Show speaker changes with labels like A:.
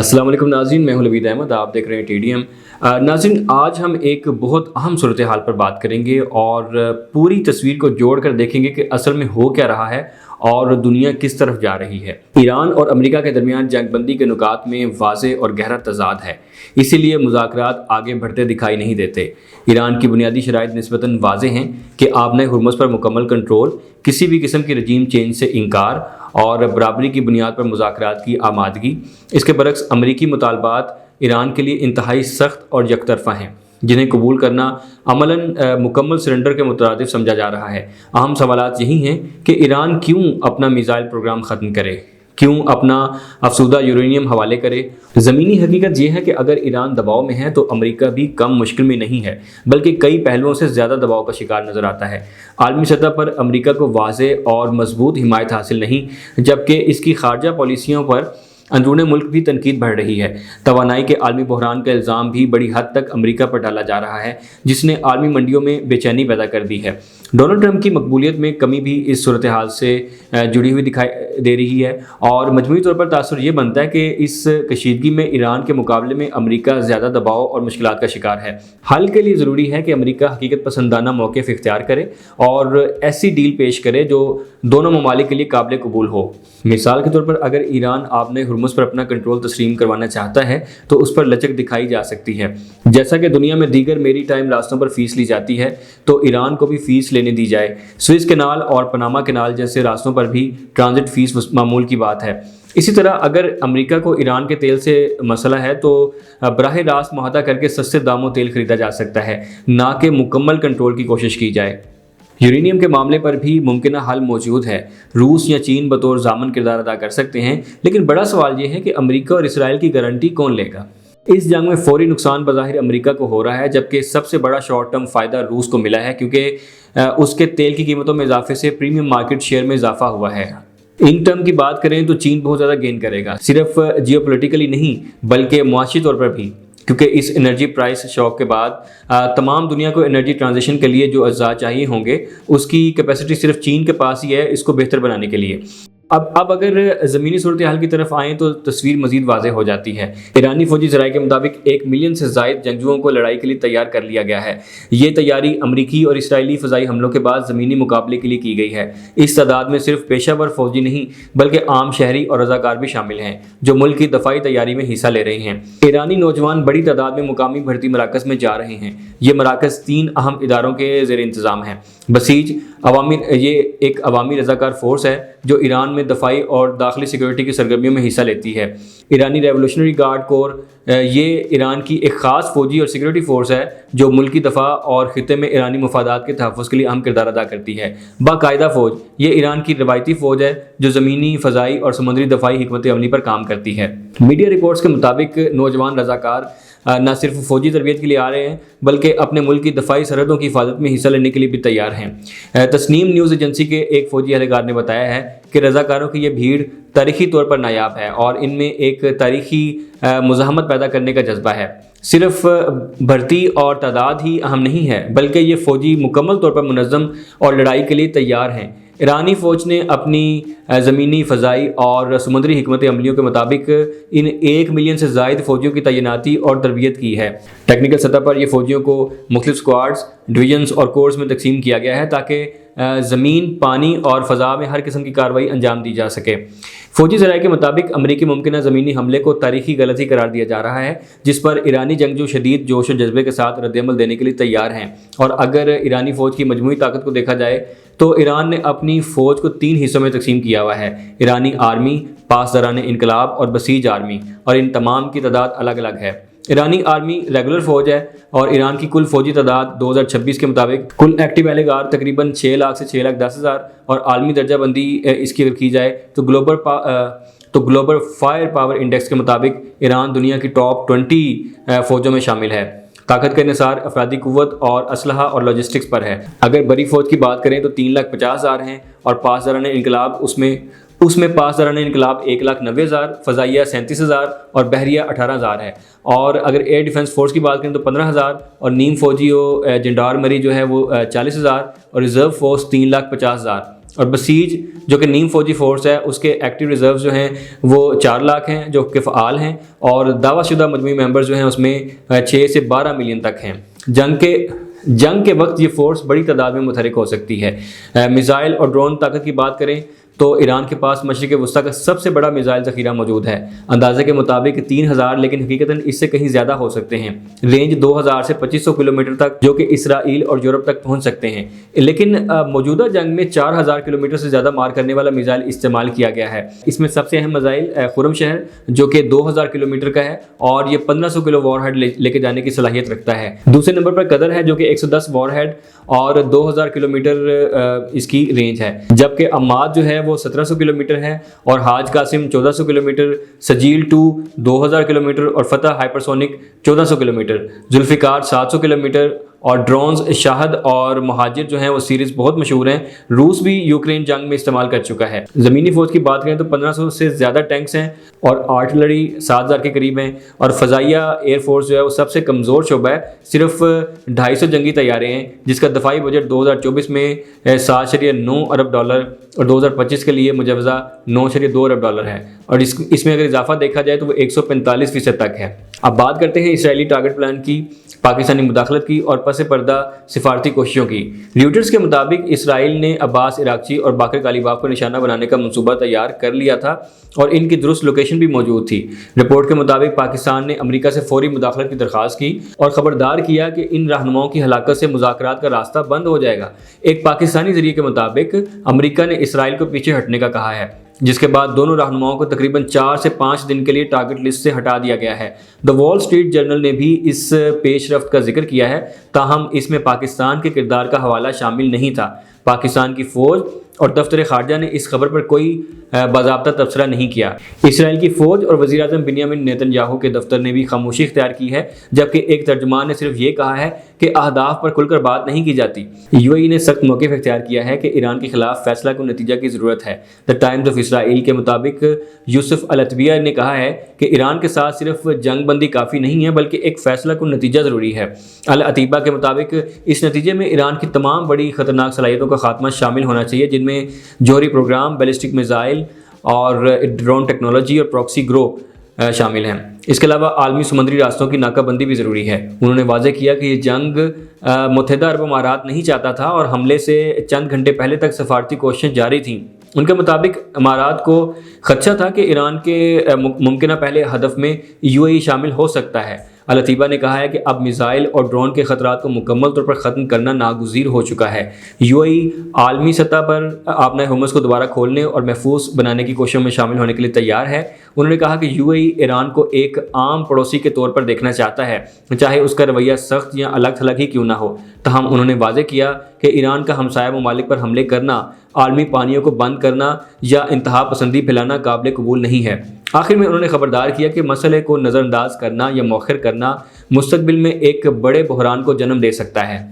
A: السلام علیکم ناظرین، میں ہوں لبید احمد، آپ دیکھ رہے ہیں ٹی ڈی ایم۔ ناظرین، آج ہم ایک بہت اہم صورتحال پر بات کریں گے اور پوری تصویر کو جوڑ کر دیکھیں گے کہ اصل میں ہو کیا رہا ہے اور دنیا کس طرف جا رہی ہے۔ ایران اور امریکہ کے درمیان جنگ بندی کے نکات میں واضح اور گہرا تضاد ہے، اسی لیے مذاکرات آگے بڑھتے دکھائی نہیں دیتے۔ ایران کی بنیادی شرائط نسبتاً واضح ہیں کہ آبنہ ہرمز پر مکمل کنٹرول، کسی بھی قسم کی رجیم چینج سے انکار اور برابری کی بنیاد پر مذاکرات کی آمادگی۔ اس کے برعکس امریکی مطالبات ایران کے لیے انتہائی سخت اور یک طرفہ ہیں، جنہیں قبول کرنا عملاً مکمل سرنڈر کے مترادف سمجھا جا رہا ہے۔ اہم سوالات یہی ہیں کہ ایران کیوں اپنا میزائل پروگرام ختم کرے، کیوں اپنا افسودہ یورینیم حوالے کرے۔ زمینی حقیقت یہ ہے کہ اگر ایران دباؤ میں ہے تو امریکہ بھی کم مشکل میں نہیں ہے، بلکہ کئی پہلوؤں سے زیادہ دباؤ کا شکار نظر آتا ہے۔ عالمی سطح پر امریکہ کو واضح اور مضبوط حمایت حاصل نہیں، جبکہ اس کی خارجہ پالیسیوں پر اندرون ملک بھی تنقید بڑھ رہی ہے۔ توانائی کے عالمی بحران کا الزام بھی بڑی حد تک امریکہ پر ڈالا جا رہا ہے، جس نے عالمی منڈیوں میں بے چینی پیدا کر دی ہے۔ ڈونلڈ ٹرمپ کی مقبولیت میں کمی بھی اس صورتحال سے جڑی ہوئی دکھائی دے رہی ہے، اور مجموعی طور پر تاثر یہ بنتا ہے کہ اس کشیدگی میں ایران کے مقابلے میں امریکہ زیادہ دباؤ اور مشکلات کا شکار ہے۔ حل کے لیے ضروری ہے کہ امریکہ حقیقت پسندانہ موقف اختیار کرے اور ایسی ڈیل پیش کرے جو دونوں ممالک کے لیے قابل قبول ہو۔ مثال کے طور پر اگر ایران آبنہ ہرمز پر اپنا کنٹرول تسلیم کروانا چاہتا ہے تو اس پر لچک دکھائی جا سکتی ہے۔ جیسا کہ دنیا میں دیگر میری ٹائم راستوں پر فیس لی جاتی ہے تو ایران کو بھی فیس لینے دی جائے۔ سوئز کینال اور پاناما کینال جیسے راستوں پر بھی ٹرانزٹ فیس معمول کی بات ہے۔ اسی طرح اگر امریکہ کو ایران کے تیل سے مسئلہ ہے تو براہ راست معاہدہ کر کے سستے داموں تیل خریدا جا سکتا ہے، نہ کہ مکمل کنٹرول کی کوشش کی جائے۔ یورینیم کے معاملے پر بھی ممکنہ حل موجود ہے۔ روس یا چین بطور ضامن کردار ادا کر سکتے ہیں، لیکن بڑا سوال یہ ہے کہ امریکہ اور اسرائیل کی گارنٹی کون لے گا؟ اس جنگ میں فوری نقصان بظاہر امریکہ کو ہو رہا ہے، جبکہ سب سے بڑا شارٹ ٹرم فائدہ روس کو ملا ہے، کیونکہ اس کے تیل کی قیمتوں میں اضافے سے پریمیم مارکیٹ شیئر میں اضافہ ہوا ہے۔ ان ٹرم کی بات کریں تو چین بہت زیادہ گین کرے گا، صرف جیو پولیٹیکلی نہیں بلکہ معاشی طور پر بھی، کیونکہ اس انرجی پرائس شاک کے بعد تمام دنیا کو انرجی ٹرانزیشن کے لیے جو اجزاء چاہیے ہوں گے اس کی کیپیسٹی صرف چین کے پاس ہی ہے، اس کو بہتر بنانے کے لیے۔ اب اگر زمینی صورتحال کی طرف آئیں تو تصویر مزید واضح ہو جاتی ہے۔ ایرانی فوجی ذرائع کے مطابق 1 ملین سے زائد جنگجوؤں کو لڑائی کے لیے تیار کر لیا گیا ہے۔ یہ تیاری امریکی اور اسرائیلی فضائی حملوں کے بعد زمینی مقابلے کے لیے کی گئی ہے۔ اس تعداد میں صرف پیشہ ور فوجی نہیں بلکہ عام شہری اور رضاکار بھی شامل ہیں، جو ملک کی دفاعی تیاری میں حصہ لے رہے ہیں۔ ایرانی نوجوان بڑی تعداد میں مقامی بھرتی مراکز میں جا رہے ہیں۔ یہ مراکز 3 اہم اداروں کے زیر انتظام ہیں۔ بسیج یہ ایک عوامی رضاکار فورس ہے جو ایران میں دفاعی اور داخلی سیکیورٹی کی سرگرمیوں میں حصہ لیتی ہے۔ ایرانی ریولوشنری گارڈ کور یہ ایران کی ایک خاص فوجی اور سیکیورٹی فورس ہے جو ملکی دفاع اور خطے میں ایرانی مفادات کے تحفظ کے لیے اہم کردار ادا کرتی ہے۔ باقاعدہ فوج یہ ایران کی روایتی فوج ہے جو زمینی، فضائی اور سمندری دفاعی حکمت عملی پر کام کرتی ہے۔ میڈیا رپورٹس کے مطابق نوجوان رضاکار نہ صرف فوجی تربیت کے لیے آ رہے ہیں بلکہ اپنے ملک کی دفاعی سرحدوں کی حفاظت میں حصہ لینے کے لیے بھی تیار ہیں۔ تسنیم نیوز ایجنسی کے ایک فوجی اہلکار نے بتایا ہے کہ رضاکاروں کی یہ بھیڑ تاریخی طور پر نایاب ہے اور ان میں ایک تاریخی مزاحمت پیدا کرنے کا جذبہ ہے۔ صرف بھرتی اور تعداد ہی اہم نہیں ہے بلکہ یہ فوجی مکمل طور پر منظم اور لڑائی کے لیے تیار ہیں۔ ایرانی فوج نے اپنی زمینی، فضائی اور سمندری حکمت عملیوں کے مطابق ان 1 ملین سے زائد فوجیوں کی تعیناتی اور تربیت کی ہے۔ ٹیکنیکل سطح پر یہ فوجیوں کو مختلف اسکواڈز، ڈویژنز اور کورس میں تقسیم کیا گیا ہے تاکہ زمین، پانی اور فضا میں ہر قسم کی کارروائی انجام دی جا سکے۔ فوجی ذرائع کے مطابق امریکی ممکنہ زمینی حملے کو تاریخی غلطی قرار دیا جا رہا ہے، جس پر ایرانی جنگجو شدید جوش و جذبے کے ساتھ رد عمل دینے کے لیے تیار ہیں۔ اور اگر ایرانی فوج کی مجموعی طاقت کو دیکھا جائے تو ایران نے اپنی فوج کو 3 حصوں میں تقسیم کیا ہوا ہے: ایرانی آرمی، پاسداران انقلاب اور بسیج آرمی، اور ان تمام کی تعداد الگ الگ ہے۔ ایرانی آرمی ریگولر فوج ہے اور ایران کی کل فوجی تعداد 2026 کے مطابق کل ایکٹیو اہلکار تقریباً 6 لاکھ سے 6,10,000، اور عالمی درجہ بندی اس کی اگر کی جائے تو گلوبل فائر پاور انڈیکس کے مطابق ایران دنیا کی ٹاپ 20 فوجوں میں شامل ہے۔ طاقت کا انحصار افرادی قوت اور اسلحہ اور لاجسٹکس پر ہے۔ اگر بڑی فوج کی بات کریں تو 3,50,000 ہیں، اور پاسداران انقلاب اس میں پاسداران انقلاب 1,90,000، فضائیہ 37,000 اور بحریہ 18,000 ہے۔ اور اگر ایئر ڈیفنس فورس کی بات کریں تو 15,000، اور نیم فوجی جنڈارمری جو ہے وہ 40,000، اور ریزرو فورس 3,50,000۔ اور بسیج جو کہ نیم فوجی فورس ہے اس کے ایکٹیو ریزروز جو ہیں وہ 4 لاکھ ہیں جو کہ فعال ہیں، اور دعویٰ شدہ مجموعی ممبرز جو ہیں اس میں 6 سے 12 ملین تک ہیں۔ جنگ کے وقت یہ فورس بڑی تعداد میں متحرک ہو سکتی ہے۔ میزائل اور ڈرون طاقت کی بات کریں تو ایران کے پاس مشرق وسطیٰ کا سب سے بڑا میزائل ذخیرہ موجود ہے، اندازے کے مطابق 3000، لیکن حقیقتاً اس سے کہیں زیادہ ہو سکتے ہیں۔ رینج 2000 سے 2500 کلومیٹر تک جو کہ اسرائیل اور یورپ تک پہنچ سکتے ہیں، لیکن موجودہ جنگ میں 4000 کلومیٹر سے زیادہ مار کرنے والا میزائل استعمال کیا گیا ہے۔ اس میں سب سے اہم میزائل خرم شہر جو کہ 2000 کلومیٹر کا ہے اور یہ 1500 کلو وار ہیڈ لے کے جانے کی صلاحیت رکھتا ہے۔ دوسرے نمبر پر قدر ہے جو کہ 110 وار ہیڈ اور 2000 کلومیٹر اس کی رینج ہے، جبکہ عماد جو ہے وہ 1700 کلومیٹر ہے، اور حاج قاسم 1400 کلومیٹر، سجیل 2 2000 کلومیٹر اور فتح ہائپرسونک 1400 کلومیٹر، ذوالفقار 700 کلومیٹر، اور ڈرونز شاہد اور مہاجر جو ہیں وہ سیریز بہت مشہور ہیں۔ روس بھی یوکرین جنگ میں استعمال کر چکا ہے۔ زمینی فوج کی بات کریں تو 1500 سے زیادہ ٹینکس ہیں اور آرٹلری 7000 کے قریب ہیں، اور فضائیہ ایئر فورس جو ہے وہ سب سے کمزور شعبہ ہے، صرف 250 جنگی طیارے ہیں، جس کا دفاعی بجٹ 2024 میں 7.9 ارب ڈالر اور 2025 کے لیے مجوزہ 9.2 ارب ڈالر ہے، اور اس میں اگر اضافہ دیکھا جائے تو وہ 145% تک ہے۔ اب بات کرتے ہیں اسرائیلی ٹارگٹ پلان کی، پاکستانی مداخلت کی اور پس پردہ سفارتی کوششوں کی۔ ریوٹرز کے مطابق اسرائیل نے عباس عراقچی اور باقر کالیباف کو نشانہ بنانے کا منصوبہ تیار کر لیا تھا اور ان کی درست لوکیشن بھی موجود تھی۔ رپورٹ کے مطابق پاکستان نے امریکہ سے فوری مداخلت کی درخواست کی اور خبردار کیا کہ ان رہنماؤں کی ہلاکت سے مذاکرات کا راستہ بند ہو جائے گا۔ ایک پاکستانی ذریعے کے مطابق امریکہ نے اسرائیل کو پیچھے ہٹنے کا کہا ہے، جس کے بعد دونوں رہنماؤں کو تقریباً 4 سے 5 دن کے لیے ٹارگٹ لسٹ سے ہٹا دیا گیا ہے۔ دی وال اسٹریٹ جرنل نے بھی اس پیش رفت کا ذکر کیا ہے، تاہم اس میں پاکستان کے کردار کا حوالہ شامل نہیں تھا۔ پاکستان کی فوج اور دفتر خارجہ نے اس خبر پر کوئی باضابطہ تبصرہ نہیں کیا۔ اسرائیل کی فوج اور وزیر اعظم بنیامین نیتن یاہو کے دفتر نے بھی خاموشی اختیار کی ہے، جبکہ ایک ترجمان نے صرف یہ کہا ہے کہ اہداف پر کھل کر بات نہیں کی جاتی۔ یو اے ای نے سخت موقف اختیار کیا ہے کہ ایران کے خلاف فیصلہ کو نتیجہ کی ضرورت ہے۔ دی ٹائمز آف اسرائیل کے مطابق یوسف العتبیہ نے کہا ہے کہ ایران کے ساتھ صرف جنگ بندی کافی نہیں ہے بلکہ ایک فیصلہ کو نتیجہ ضروری ہے۔ العتیبہ کے مطابق اس نتیجے میں ایران کی تمام بڑی خطرناک صلاحیتوں کا خاتمہ شامل ہونا چاہیے، جن میں جوہری پروگرام، بیلسٹک میزائل اور ڈرون ٹیکنالوجی اور پراکسی گروہ شامل ہیں۔ اس کے علاوہ عالمی سمندری راستوں کی ناکہ بندی بھی ضروری ہے۔ انہوں نے واضح کیا کہ یہ جنگ متحدہ عرب امارات نہیں چاہتا تھا اور حملے سے چند گھنٹے پہلے تک سفارتی کوششیں جاری تھیں۔ ان کے مطابق امارات کو خدشہ تھا کہ ایران کے ممکنہ پہلے ہدف میں یو اے ای شامل ہو سکتا ہے۔ العتیبہ نے کہا ہے کہ اب میزائل اور ڈرون کے خطرات کو مکمل طور پر ختم کرنا ناگزیر ہو چکا ہے۔ یو اے ای عالمی سطح پر اپنا حماس کو دوبارہ کھولنے اور محفوظ بنانے کی کوششوں میں شامل ہونے کے لیے تیار ہے۔ انہوں نے کہا کہ یو اے ای ایران کو ایک عام پڑوسی کے طور پر دیکھنا چاہتا ہے، چاہے اس کا رویہ سخت یا الگ تھلگ ہی کیوں نہ ہو۔ تاہم انہوں نے واضح کیا کہ ایران کا ہمسایہ ممالک پر حملے کرنا، عالمی پانیوں کو بند کرنا یا انتہا پسندی پھیلانا قابل قبول نہیں ہے۔ آخر میں انہوں نے خبردار کیا کہ مسئلے کو نظر انداز کرنا یا مؤخر کرنا مستقبل میں ایک بڑے بحران کو جنم دے سکتا ہے۔